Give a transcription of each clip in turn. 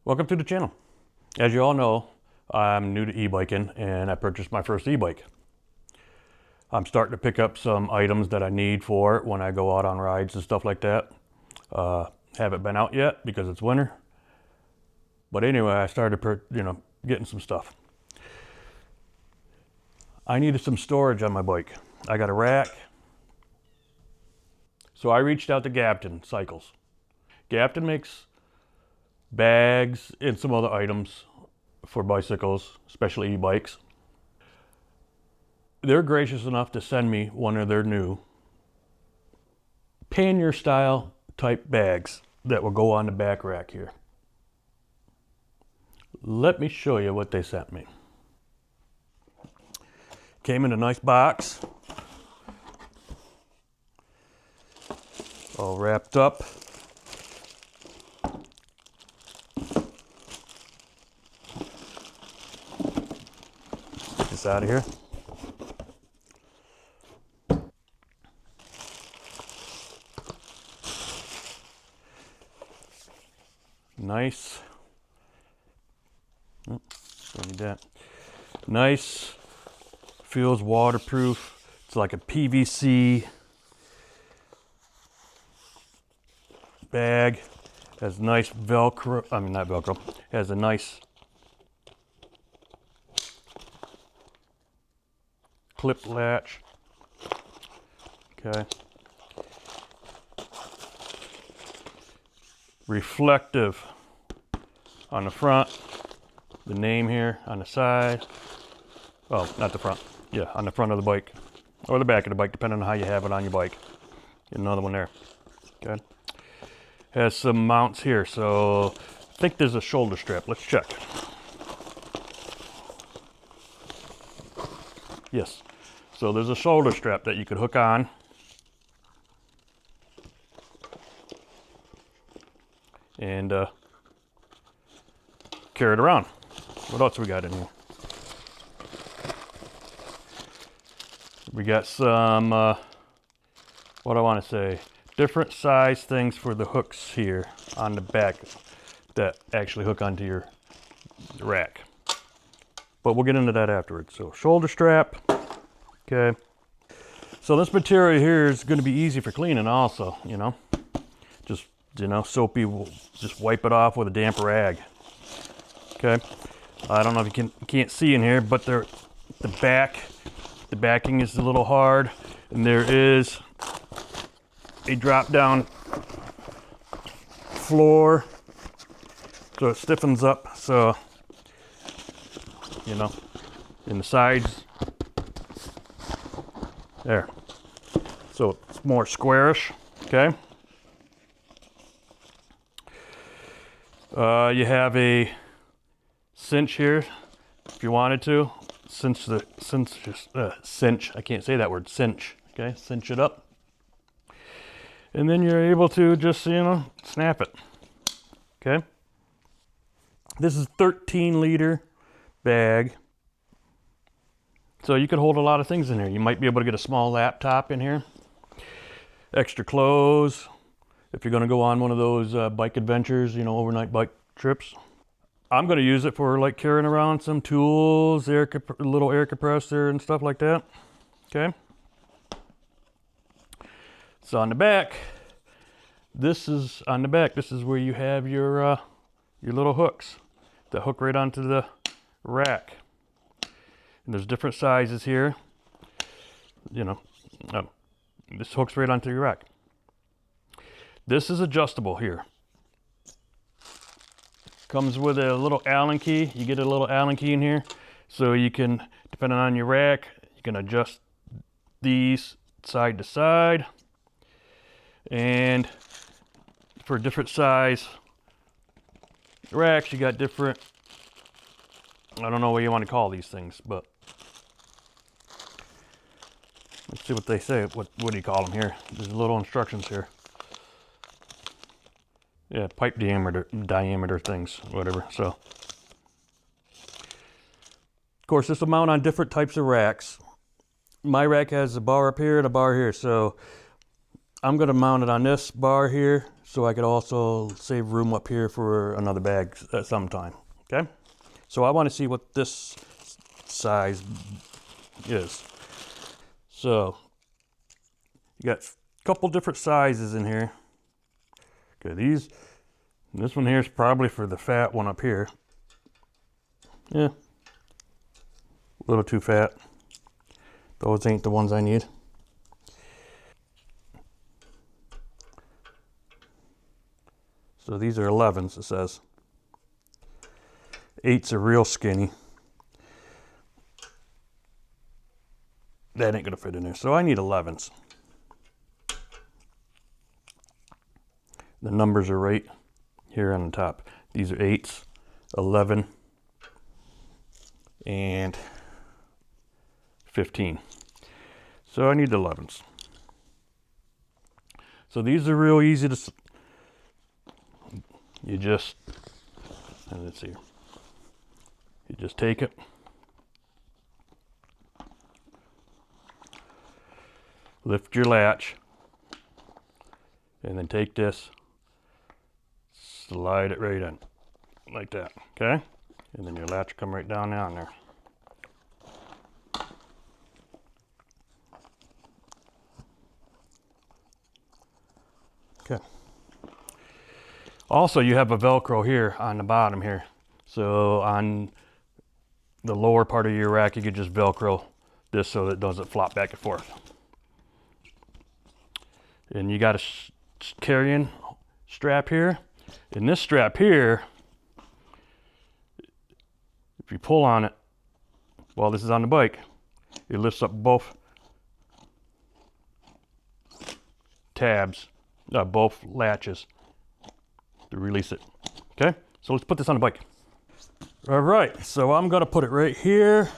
Welcome to the channel. As you all know, I'm new to e-biking and I purchased my first e-bike. I'm starting to pick up some items that I need for it when I go out on rides and stuff like that. Haven't been out yet because it's winter. But anyway, I started getting some stuff. I needed some storage on my bike. I got a rack. So I reached out to Gavton Cycles. Gavton makes bags and some other items for bicycles, especially e-bikes. They're gracious enough to send me one of their new pannier style type bags that will go on the back rack here. Let me show you what they sent me. Came in a nice box, all wrapped up. Get this out of here. Nice. Oh, don't need that. Nice. Feels waterproof. It's like a PVC bag. Has nice Velcro. I mean, not Velcro. Has a nice clip latch. Okay. Reflective on the front. The name here on the side. Oh, not the front. Yeah, on the front of the bike. Or the back of the bike, depending on how you have it on your bike. Get another one there. Okay. Has some mounts here, so I think there's a shoulder strap. Let's check. Yes. So there's a shoulder strap that you could hook on. And carry it around. What else we got in here? We got some, what I want to say, different size things for the hooks here on the back that actually hook onto your rack. But we'll get into that afterwards. So shoulder strap, okay. So this material here is going to be easy for cleaning also, just, soapy, we'll just wipe it off with a damp rag. Okay. I don't know if you can't see in here, but the backing is a little hard, and there is a drop down floor, so it stiffens up. So, in the sides, there. So it's more squarish. Okay. You have a cinch here if you wanted to cinch, I can't say that word, cinch. Okay, cinch it up, and then you're able to just snap it. Okay, this is 13-liter bag, so you could hold a lot of things in here. You might be able to get a small laptop in here, extra clothes if you're going to go on one of those bike adventures, overnight bike trips. I'm going to use it for like carrying around some tools, little air compressor and stuff like that. Okay. So on the back, this is where you have your little hooks that hook right onto the rack. And there's different sizes here. This hooks right onto your rack. This is adjustable here. Comes with a little Allen key. You get a little Allen key in here, so you can, depending on your rack, you can adjust these side to side. And for different size racks, you got different, I don't know what you want to call these things, but let's see what they say. What do you call them here? There's little instructions here. Yeah, pipe diameter things, whatever. So, of course, this will mount on different types of racks. My rack has a bar up here and a bar here, so I'm gonna mount it on this bar here so I could also save room up here for another bag at some time, okay? So I wanna see what this size is. So, you got a couple different sizes in here. Okay, this one here is probably for the fat one up here. Yeah, a little too fat. Those ain't the ones I need. So these are 11s, it says. 8s are real skinny. That ain't gonna fit in there, so I need 11s. The numbers are right here on the top. These are 8s, 11, and 15. So I need the 11s. So these are real easy to, let's see, you just take it, lift your latch, and then take this, slide it right in, like that, okay? And then your latch will come right down there. Okay. Also, you have a Velcro here on the bottom here. So on the lower part of your rack, you could just Velcro this so that it doesn't flop back and forth. And you got a carrying strap here. And this strap here, if you pull on it while this is on the bike, it lifts up both tabs, both latches to release it. Okay, so let's put this on the bike. All right, so I'm gonna put it right here.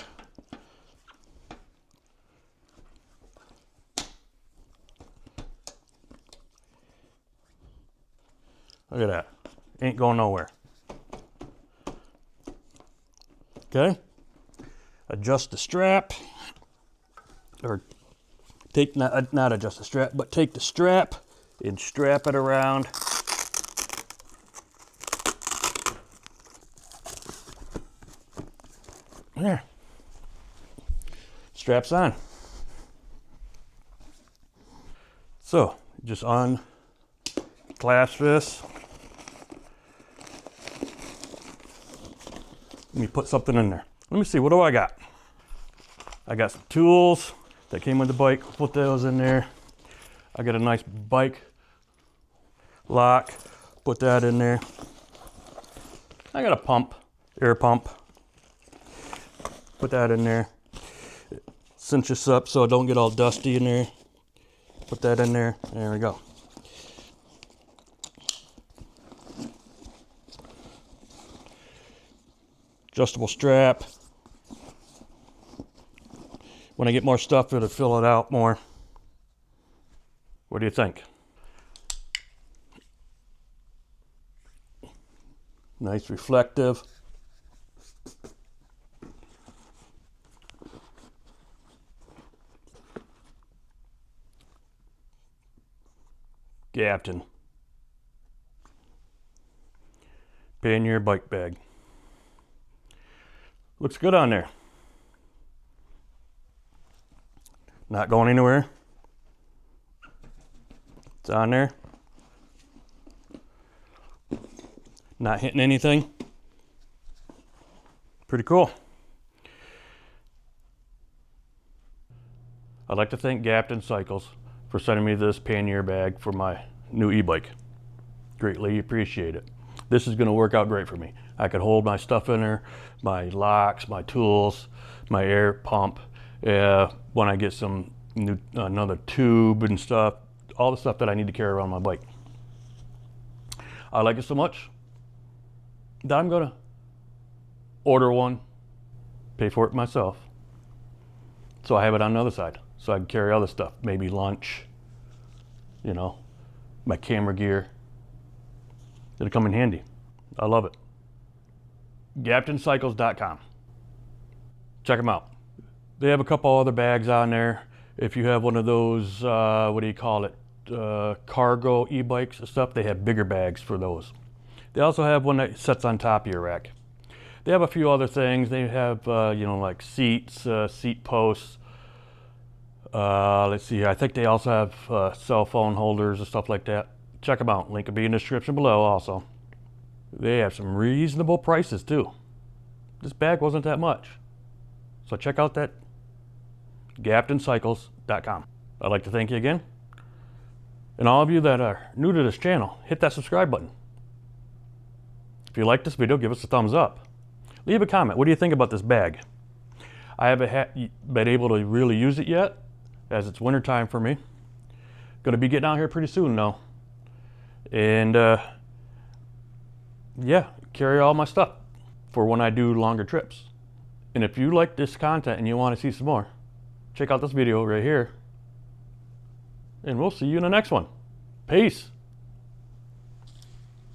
Look at that, ain't going nowhere. Okay, adjust the strap, or take, not adjust the strap, but take the strap and strap it around. There, straps on. So just unclasp this. Let me put something in there. Let me see, what do I got? I got some tools that came with the bike. Put those in there. I got a nice bike lock. Put that in there. I got a pump, air pump. Put that in there. Cinch this up so it don't get all dusty in there. Put that in there. There we go. Adjustable strap. When I get more stuff, it'll fill it out more. What do you think? Nice reflective. Gavton. Pannier bike bag. Looks good on there. Not going anywhere. It's on there. Not hitting anything. Pretty cool. I'd like to thank Gavton Cycles for sending me this pannier bag for my new e-bike. Greatly appreciate it. This is going to work out great for me. I could hold my stuff in there, my locks, my tools, my air pump. When I get some new, another tube and stuff, all the stuff that I need to carry around my bike. I like it so much that I'm gonna order one, pay for it myself, so I have it on the other side, so I can carry other stuff, maybe lunch, you know, my camera gear. It'll come in handy. I love it. GavtonCycles.com. Check them out. They have a couple other bags on there. If you have one of those, what do you call it? cargo e-bikes and stuff, they have bigger bags for those. They also have one that sits on top of your rack. They have a few other things. They have, you know, like seats, seat posts. Let's see here. I think they also have cell phone holders and stuff like that. Check them out. Link will be in the description below also. They have some reasonable prices too. This bag wasn't that much. So check out that GavtonCycles.com. I'd like to thank you again. And all of you that are new to this channel, hit that subscribe button. If you like this video, give us a thumbs up. Leave a comment. What do you think about this bag? I haven't been able to really use it yet, as it's winter time for me. Going to be getting out here pretty soon though. And yeah, carry all my stuff for when I do longer trips. And if you like this content and you want to see some more, check out this video right here. And we'll see you in the next one. Peace.